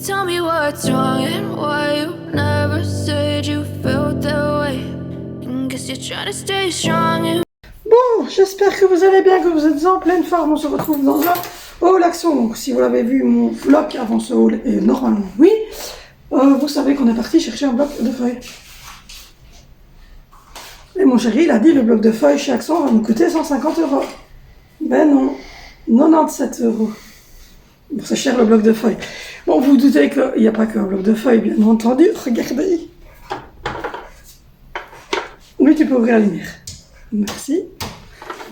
tell me what's wrong and why you never said you felt that way. And guess you're trying to stay strong and... Bon, j'espère que vous allez bien, que vous êtes en pleine forme. On se retrouve dans un haul action. Donc, si vous l'avez vu, mon vlog avant ce haul, et normalement oui, vous savez qu'on est parti chercher un bloc de feuilles. Et mon chéri, il a dit le bloc de feuilles chez Action va nous coûter 150 €. Ben non, 97 €. Bon, c'est cher le bloc de feuilles. Bon, vous vous doutez qu'il n'y a pas qu'un bloc de feuilles, bien entendu. Regardez. Oui, tu peux ouvrir la lumière. Merci.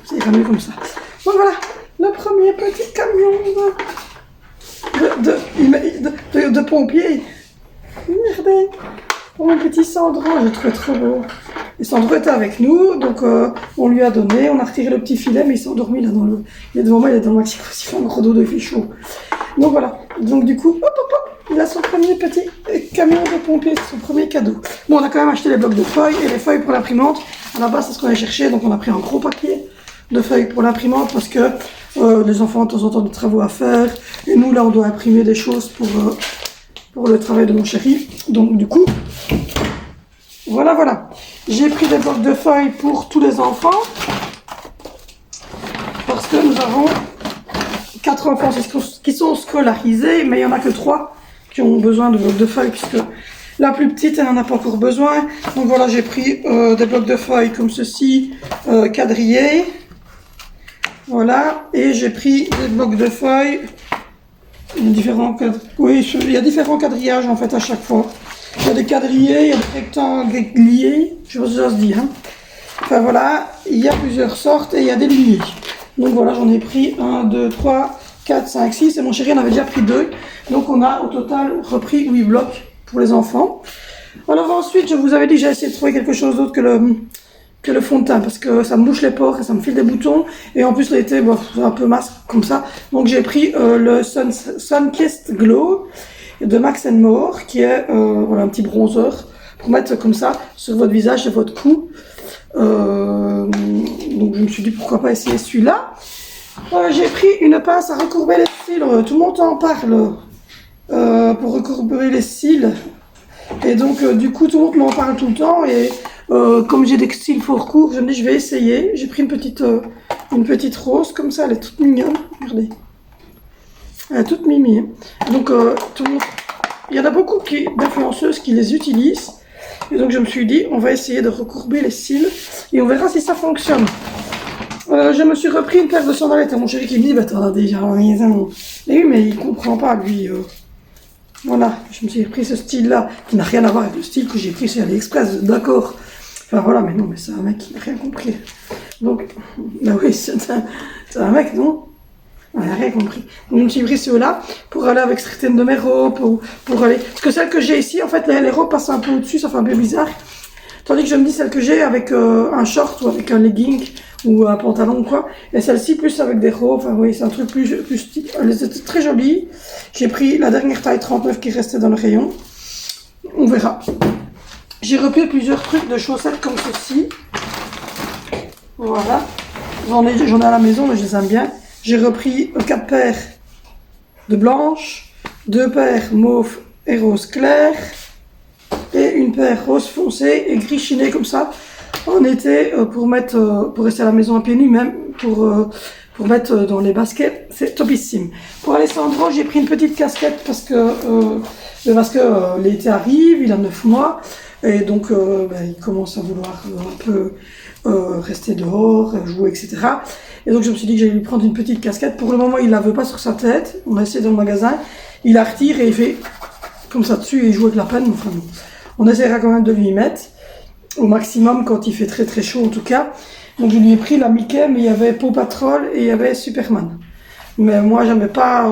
Ça ira mieux comme ça. Bon, voilà. Le premier petit camion de pompiers. Regardez. Oh, mon petit Sandro, je le trouve trop beau. Et Sandro était avec nous, donc on lui a donné, on a retiré le petit filet, mais il s'est endormi là dans le... Il est devant moi, il est dans le maxi, il fait un gros dos de fait chaud. Donc voilà, donc du coup, hop, hop, hop, il a son premier petit camion de pompier, son premier cadeau. Bon, on a quand même acheté les blocs de feuilles et les feuilles pour l'imprimante. À la base, c'est ce qu'on a cherché, donc on a pris un gros papier de feuilles pour l'imprimante parce que les enfants ont de temps en temps des travaux à faire. Et nous, là, on doit imprimer des choses pour le travail de mon chéri. Donc du coup, voilà, voilà. J'ai pris des blocs de feuilles pour tous les enfants. Parce que nous avons 4 enfants qui sont scolarisés, mais il n'y en a que 3 qui ont besoin de blocs de feuilles, puisque la plus petite, elle n'en a pas encore besoin. Donc voilà, j'ai pris des blocs de feuilles comme ceci, quadrillés. Voilà, et j'ai pris des blocs de feuilles. Il y a différents quadrillages en fait à chaque fois. Il y a des quadrillés, il y a des rectangles, je sais pas si ça se dit. Hein. Enfin voilà, il y a plusieurs sortes et il y a des lignées. Donc voilà, j'en ai pris 1, 2, 3, 4, 5, 6 et mon chéri en avait déjà pris 2. Donc on a au total repris 8 blocs pour les enfants. Alors ensuite, je vous avais dit que j'ai essayé de trouver quelque chose d'autre que le fond de teint parce que ça me bouche les pores et ça me file des boutons. Et en plus l'été, bon, c'est un peu masque comme ça. Donc j'ai pris le Sunkissed Glow de Max More qui est voilà, un petit bronzer pour mettre comme ça sur votre visage et votre cou. Donc je me suis dit pourquoi pas essayer celui-là. J'ai pris une pince à recourber les cils, tout le monde en parle pour recourber les cils. Et donc du coup tout le monde m'en parle tout le temps et comme j'ai des cils fort courts, je me dis je vais essayer. J'ai pris une petite rose comme ça, elle est toute mignonne, regardez. Elle est toute mimi. Hein. Donc tout le monde... il y en a beaucoup d'influenceuses qui les utilisent. Et donc je me suis dit, on va essayer de recourber les cils et on verra si ça fonctionne. Je me suis repris une paire de sandalettes à mon chéri qui me dit, bah t'en as déjà en maison. Et oui, mais il comprend pas lui. Voilà, je me suis repris ce style-là qui n'a rien à voir avec le style que j'ai pris chez AliExpress, d'accord. Enfin voilà, mais non, mais c'est un mec qui n'a rien compris. Donc, bah oui, c'est un mec, non? On n'a rien compris. Donc, je me suis pris ceux-là pour aller avec certaines de mes robes, pour aller... Parce que celles que j'ai ici, en fait, les robes passent un peu au-dessus, ça fait un peu bizarre. Tandis que je me dis celles que j'ai avec un short ou avec un legging ou un pantalon ou quoi. Et celle-ci plus avec des robes, enfin oui, c'est un truc plus style. Elles étaient très jolies. J'ai pris la dernière taille 39 qui restait dans le rayon. On verra. J'ai repris plusieurs trucs de chaussettes comme ceci. Voilà. J'en ai à la maison, mais je les aime bien. J'ai repris 4 paires de blanches, 2 paires mauve et rose clair, et une paire rose foncé et gris chiné comme ça, en été, pour rester à la maison à pieds nus, même pour mettre dans les baskets, c'est topissime. Pour Alessandro, j'ai pris une petite casquette parce que l'été arrive, il a 9 mois, et donc il commence à vouloir un peu rester dehors, jouer, etc. Et donc je me suis dit que j'allais lui prendre une petite casquette. Pour le moment, il la veut pas sur sa tête. On a essayé dans le magasin. Il la retire et il fait comme ça dessus et il joue avec la peine. Enfin, on essaiera quand même de lui mettre au maximum quand il fait très très chaud en tout cas. Donc je lui ai pris la Mickey, mais il y avait Paw Patrol et il y avait Superman. Mais moi j'aimais pas,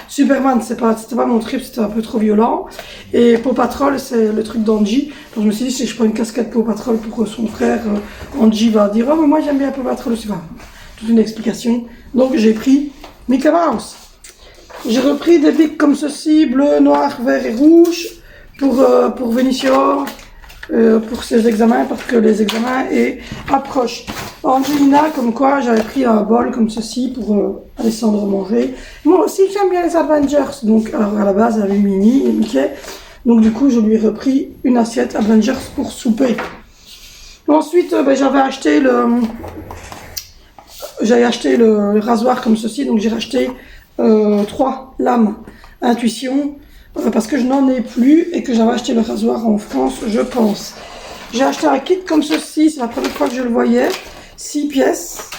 Superman, c'était pas mon trip, c'était un peu trop violent. Et Paw Patrol, c'est le truc d'Angie. Donc je me suis dit, si je prends une casquette Paw Patrol pour son frère, Angie va dire, oh mais moi j'aime bien Paw Patrol aussi. Enfin, toute une explication. Donc j'ai pris Mickey Mouse. J'ai repris des bics comme ceci, bleu, noir, vert et rouge, pour Vénitio. pour ces examens parce que les examens approchent. Angelina, comme quoi j'avais pris un bol comme ceci pour Alessandro manger. Moi aussi j'aime bien les Avengers, donc alors à la base il y avait Minnie et Mickey, donc du coup je lui ai repris une assiette Avengers pour souper. Ensuite j'avais acheté le rasoir comme ceci, donc j'ai racheté 3 lames Intuition parce que je n'en ai plus et que j'avais acheté le rasoir en France, je pense. J'ai acheté un kit comme ceci, c'est la première fois que je le voyais, 6 pièces.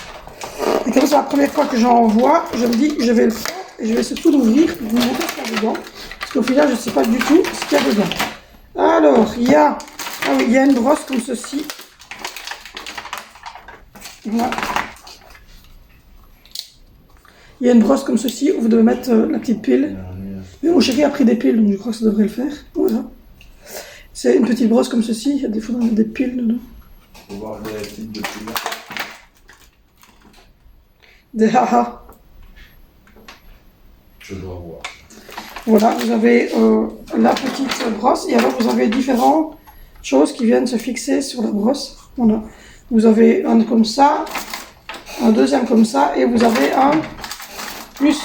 Et comme c'est la première fois que j'en vois, je me dis je vais le prendre et je vais surtout l'ouvrir pour vous montrer ce qu'il y a dedans. Parce qu'au final, je ne sais pas du tout ce qu'il y a dedans. Alors, il y a une brosse comme ceci. Voilà. Il y a une brosse comme ceci où vous devez mettre la petite pile. Mais mon chéri a pris des piles, donc je crois que ça devrait le faire. Voilà. C'est une petite brosse comme ceci. Il y a des fois dans des piles dedans. Faut voir les types de piles. Des haha. Je dois voir. Voilà, vous avez la petite brosse et alors vous avez différentes choses qui viennent se fixer sur la brosse. Voilà. Vous avez un comme ça, un deuxième comme ça et vous avez un plus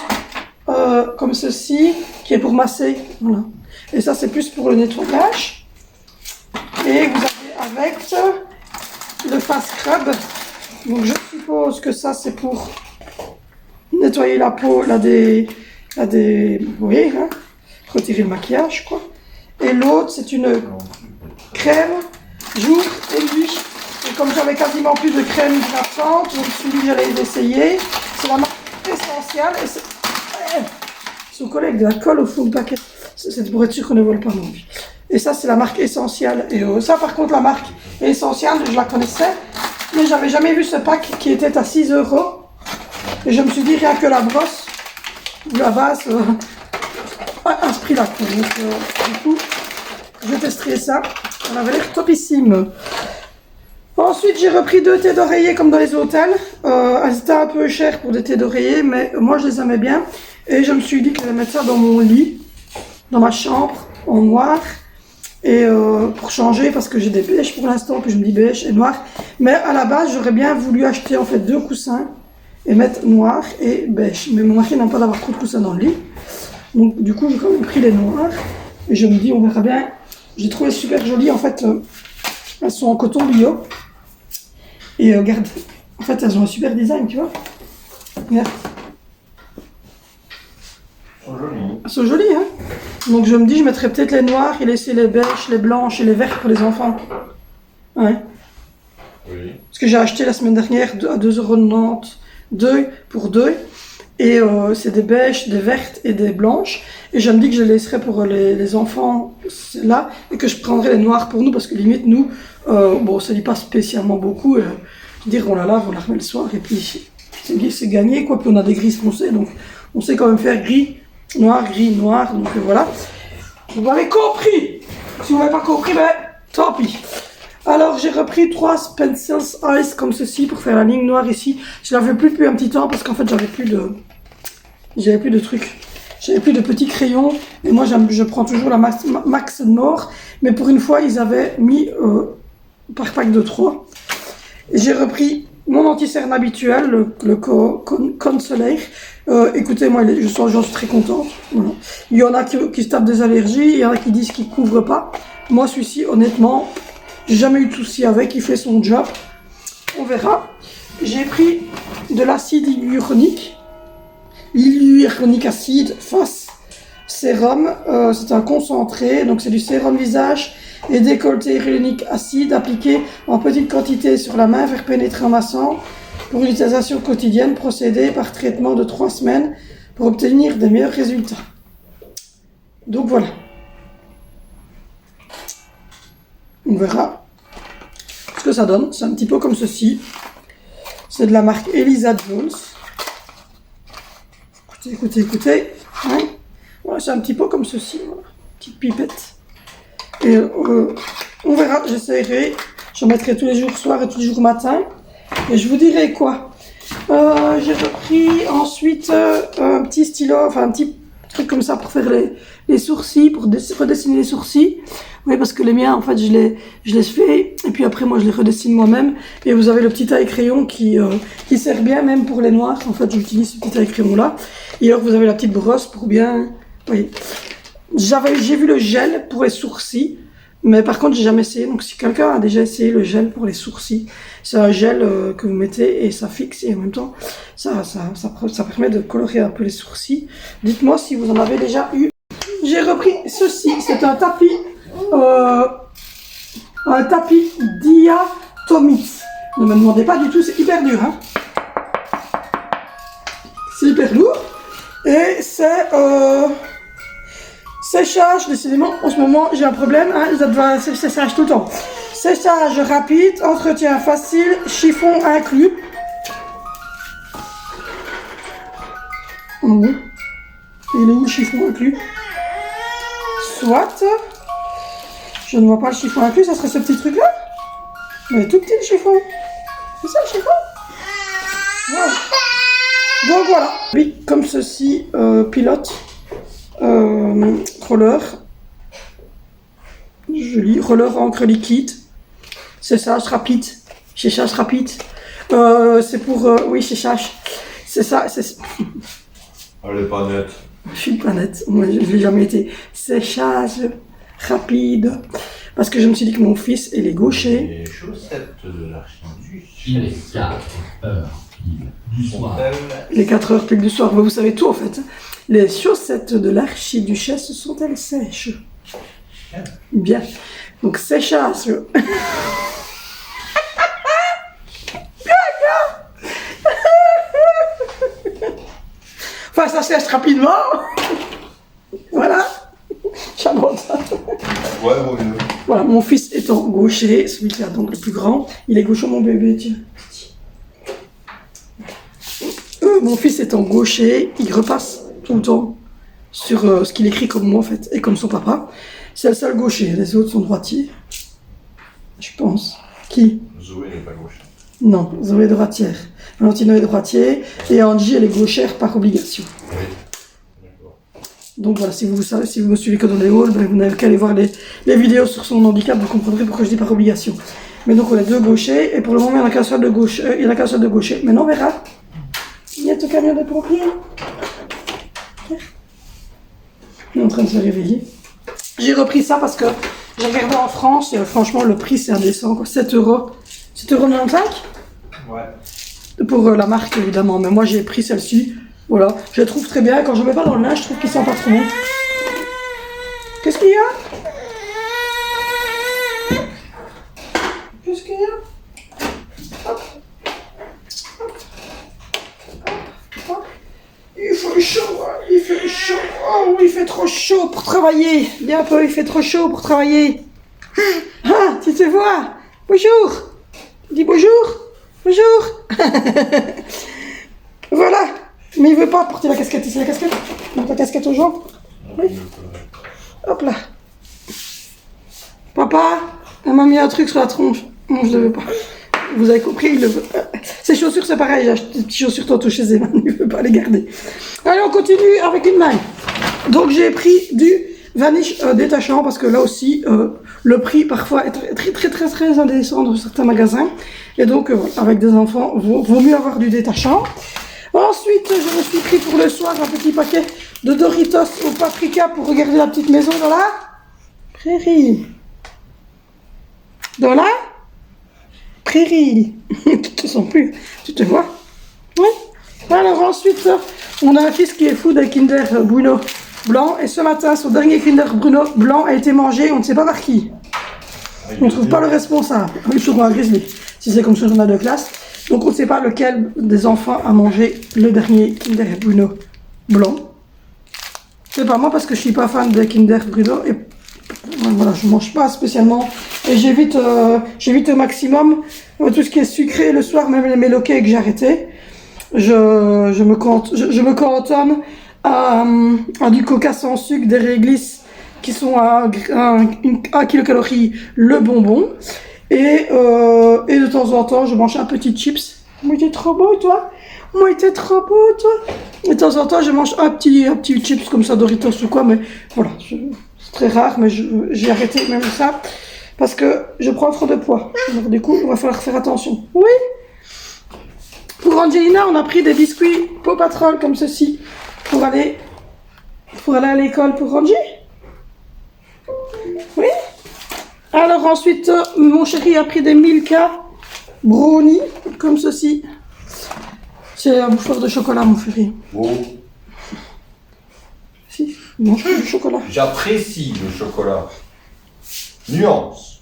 comme ceci qui est pour masser. Voilà. Et ça c'est plus pour le nettoyage. Et vous avez avec le face scrub. Donc je suppose que ça c'est pour nettoyer la peau, vous voyez, hein, retirer le maquillage, quoi. Et l'autre, c'est une crème jour et nuit. Et comme j'avais quasiment plus de crème hydratante, je me suis dit que j'allais l'essayer. C'est la marque Essential. Et c'est... Son collègue de la colle au fond du paquet. C'est pour être sûr qu'on ne vole pas non plus. Et ça, c'est la marque Essential. Et ça, par contre, la marque Essential, je la connaissais. Mais j'avais jamais vu ce pack qui était à 6 €. Et je me suis dit, rien que la brosse, la base, à ce prix-là. Donc, du coup, je testerai ça. On avait l'air topissime. Ensuite, j'ai repris 2 thés d'oreiller comme dans les hôtels. Elles étaient un peu chères pour des thés d'oreiller, mais moi, je les aimais bien. Et je me suis dit que j'allais mettre ça dans mon lit, dans ma chambre, en noir. Et pour changer, parce que j'ai des beiges pour l'instant, puis je me dis beige et noir. Mais à la base, j'aurais bien voulu acheter en fait 2 coussins et mettre noir et beige. Mais mon mari n'aime pas d'avoir trop de coussins dans le lit. Donc du coup, j'ai quand même pris les noirs. Et je me dis, on verra bien. J'ai trouvé super jolies. En fait, elles sont en coton bio. Et regarde, en fait, elles ont un super design, tu vois. Regarde. Elles sont jolies. Elles sont jolies, hein. Donc je me dis, je mettrais peut-être les noirs et laisser les beiges, les blanches et les verts pour les enfants. Ouais. Oui. Parce que j'ai acheté la semaine dernière à 2,90 €, 2 pour 2. Et c'est des beiges, des vertes et des blanches. Et je me dis que je les laisserai pour les enfants là. Et que je prendrai les noirs pour nous. Parce que limite, nous, bon, ça n'y pas spécialement beaucoup. Je veux dire, on la lave, on la remet le soir. Et puis, c'est gagné, quoi. Puis on a des gris foncés. Donc, on sait quand même faire gris, noir. Donc voilà. Vous m'avez compris. Si vous n'avez pas compris, ben, tant pis. Alors j'ai repris 3 Pencils Ice comme ceci pour faire la ligne noire ici. Je l'avais plus depuis un petit temps parce qu'en fait j'avais plus de trucs. J'avais plus de petits crayons. Et moi je prends toujours la Max Nord. Mais pour une fois ils avaient mis par pack de 3. Et j'ai repris mon anti-cerne habituel, le Consoler. Écoutez, moi j'en suis très contente. Voilà. Il y en a qui se tapent des allergies, il y en a qui disent qu'il ne couvre pas. Moi celui-ci honnêtement, j'ai jamais eu de souci avec, il fait son job. On verra. J'ai pris de l'acide hyaluronique. Hyaluronique acide face sérum. C'est un concentré, donc c'est du sérum visage et décolleté hyaluronique acide appliqué en petite quantité sur la main, faire pénétrer en massant pour une utilisation quotidienne, procédé par traitement de 3 semaines pour obtenir des meilleurs résultats. Donc voilà. On verra ce que ça donne. C'est un petit peu comme ceci. C'est de la marque Elisa Jones. Écoutez. Hein, voilà, c'est un petit peu comme ceci. Voilà. Petite pipette. Et on verra. J'essaierai. J'en mettrai tous les jours soir et tous les jours matin. Et je vous dirai quoi. J'ai repris ensuite un petit stylo, enfin un petit truc comme ça pour faire les sourcils, pour redessiner les sourcils. Oui, parce que les miens, en fait, je les fais, et puis après, moi, je les redessine moi-même. Et vous avez le petit taille-crayon qui sert bien, même pour les noirs. En fait, j'utilise ce petit taille-crayon-là. Et alors, vous avez la petite brosse pour bien... Oui. J'ai vu le gel pour les sourcils, mais par contre, j'ai jamais essayé. Donc, si quelqu'un a déjà essayé le gel pour les sourcils, c'est un gel que vous mettez et ça fixe, et en même temps, ça permet de colorer un peu les sourcils. Dites-moi si vous en avez déjà eu. J'ai repris ceci, c'est un tapis diatomite. Ne me demandez pas du tout, c'est hyper dur, hein. C'est hyper lourd. Et c'est séchage, décidément, en ce moment, j'ai un problème, hein, ça doit séchage tout le temps. Séchage rapide, entretien facile, chiffon inclus. Oh. Il est où le chiffon inclus? Soit. Je ne vois pas le chiffon inclus, ça serait ce petit truc là. Mais tout petit le chiffon. C'est ça le chiffon? Voilà. Donc voilà. Oui, comme ceci, pilote, roller. Joli, roller encre liquide. Séchage rapide. Séchage rapide. C'est pour, oui, séchage. C'est ça, c'est... Elle est pas nette. Je suis pas nette, moi je l'ai jamais été. Séchage rapide. Parce que je me suis dit que mon fils, il est gaucher. Les chaussettes de l'archiduc. Il est 4 heures pile du soir. Les 4 heures pile du soir, vous savez tout en fait. Les chaussettes de l'archiduchesse sont-elles sèches? Bien. Donc séchage. Enfin, ça sèche rapidement. Voilà. J'adore ça. Ouais, bon, bien. Voilà, mon fils étant gaucher, celui qui a donc le plus grand, il est gaucher, mon bébé, tiens. Mon fils étant gaucher, il repasse tout le temps sur ce qu'il écrit comme moi en fait, et comme son papa. C'est le seul gaucher, les autres sont droitiers. Je pense. Qui? Zoé n'est pas gauche. Non, Zoé est droitière. Valentino est droitier, et Angie, elle est gauchère par obligation. Oui. D'accord. Donc voilà, si vous savez, si vous me suivez que dans les halls, ben vous n'avez qu'à aller voir les vidéos sur son handicap, vous comprendrez pourquoi je dis par obligation. Mais donc on a 2 gauchers, et pour le moment il n'y en a qu'un seul de gauche, il y en a qu'un seul de gaucher. Maintenant on verra. Il y a tout camion de pompiers. Il est en train de se réveiller. J'ai repris ça parce que j'ai regardé en France, et franchement le prix c'est indécent, quoi. 7 €. 7,95 €. Ouais. Pour la marque évidemment, mais moi j'ai pris celle-ci. Voilà, je la trouve très bien. Quand je ne mets pas dans le linge, je trouve qu'il sent pas trop bon. Qu'est-ce qu'il y a? Qu'est-ce qu'il y a? Hop. Hop. Hop. Il fait chaud, hein. Il fait chaud. Oh, il fait trop chaud pour travailler. Viens un peu, il fait trop chaud pour travailler. Ah, tu te vois? Bonjour. Dis bonjour. Bonjour. Voilà. Mais il veut pas porter la casquette. C'est la casquette. Monte la casquette aux jambes. Oui. Hop là. Papa, elle m'a mis un truc sur la tronche. Non, je le veux pas. Vous avez compris, il le veut. Ces chaussures, c'est pareil. J'ai acheté des petites chaussures tantôt chez Eman. Il veut pas les garder. Allez, on continue avec une main. Donc, j'ai pris du Vanish détachant parce que là aussi, le prix parfois est très indécent dans certains magasins. Et donc, avec des enfants, vaut mieux avoir du détachant. Ensuite, je me suis pris pour le soir un petit paquet de Doritos au paprika pour regarder la petite maison dans la prairie. Dans la prairie. Tu te sens plus, tu te vois? Oui. Alors ensuite, on a un fils qui est fou d'un Kinder Bruno blanc. Et ce matin, son dernier Kinder Bruno blanc a été mangé, on ne sait pas par qui. On ne trouve pas le responsable. Oui, toujours un grizzly, si c'est comme ce journal de classe. Donc on ne sait pas lequel des enfants a mangé le dernier Kinder Bruno blanc. C'est pas moi parce que je suis pas fan de Kinder Bruno et voilà, je mange pas spécialement et j'évite au maximum tout ce qui est sucré le soir, même les méloquets que j'ai arrêté. Je me cantonne à du coca sans sucre, des réglisses qui sont à 1 kilocalorie le bonbon. Et de temps en temps, je mange un petit chips. Mais t'es trop beau, toi. Moi, il était trop beau, toi. De temps en temps, je mange un petit chips comme ça, Doritos ou quoi, mais voilà, c'est très rare, mais j'ai arrêté même ça, parce que je prends trop de poids. Alors du coup, il va falloir faire attention. Oui. Pour Angelina, on a pris des biscuits Paw Patrol comme ceci, pour aller à l'école pour Angie. Oui. Alors ensuite, mon chéri a pris des Milka brownies, comme ceci. C'est un bouffeur de chocolat, mon chéri. Oh, Si, il mange du chocolat. j'apprécie le chocolat. Nuance.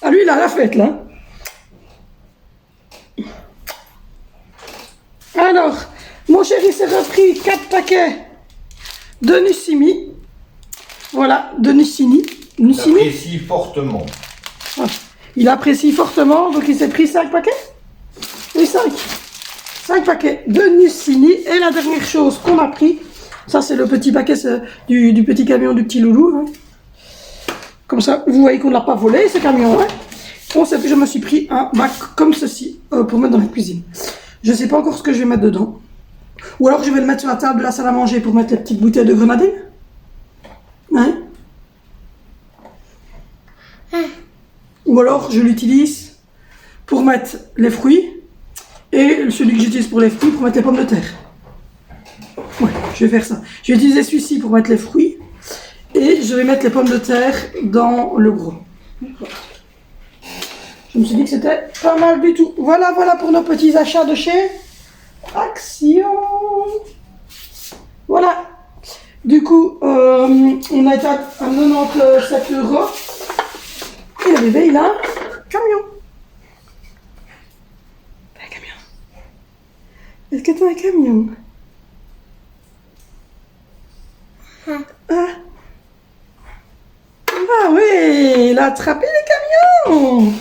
Ah, lui, il a la fête, là. Alors, mon chéri s'est repris 4 paquets de Nussimi. Voilà, de Nussimi. Nussimi. J'apprécie fortement. Ah, il apprécie fortement, donc il s'est pris 5 paquets. Oui, 5. 5 paquets de Nussimi. Et la dernière chose qu'on a pris, ça c'est le petit paquet du petit camion du petit loulou. Hein. Comme ça, vous voyez qu'on ne l'a pas volé, ce camion. Hein. Je me suis pris un bac comme ceci pour mettre dans la cuisine. Je ne sais pas encore ce que je vais mettre dedans. Ou alors je vais le mettre sur la table de la salle à manger pour mettre les petites bouteilles de grenadine. Hein? Ou alors je l'utilise pour mettre les fruits. Et celui que j'utilise pour les fruits pour mettre les pommes de terre. Ouais, je vais faire ça. Je vais utiliser celui-ci pour mettre les fruits. Et je vais mettre les pommes de terre dans le gros. Je me suis dit que c'était pas mal du tout. Voilà, voilà pour nos petits achats de chez Action. Voilà. Du coup, on a été à 97 €. Et le bébé, il a un camion. Un camion. Est-ce que t'as un camion? Ah. Ah oui, il a attrapé les camions.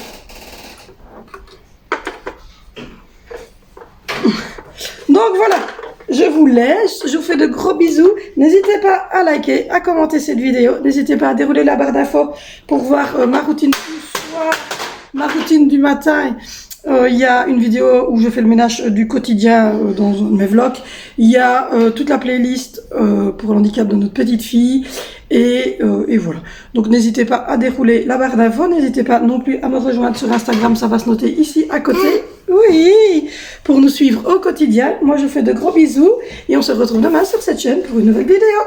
Donc voilà, je vous laisse, je vous fais de gros bisous. N'hésitez pas à liker, à commenter cette vidéo. N'hésitez pas à dérouler la barre d'infos pour voir ma routine du soir, ma routine du matin. Il y a une vidéo où je fais le ménage du quotidien dans mes vlogs. Il y a toute la playlist pour le handicap de notre petite fille. Et voilà. Donc n'hésitez pas à dérouler la barre d'infos. N'hésitez pas non plus à me rejoindre sur Instagram. Ça va se noter ici à côté. Oui, pour nous suivre au quotidien. Moi, je vous fais de gros bisous. Et on se retrouve demain sur cette chaîne pour une nouvelle vidéo.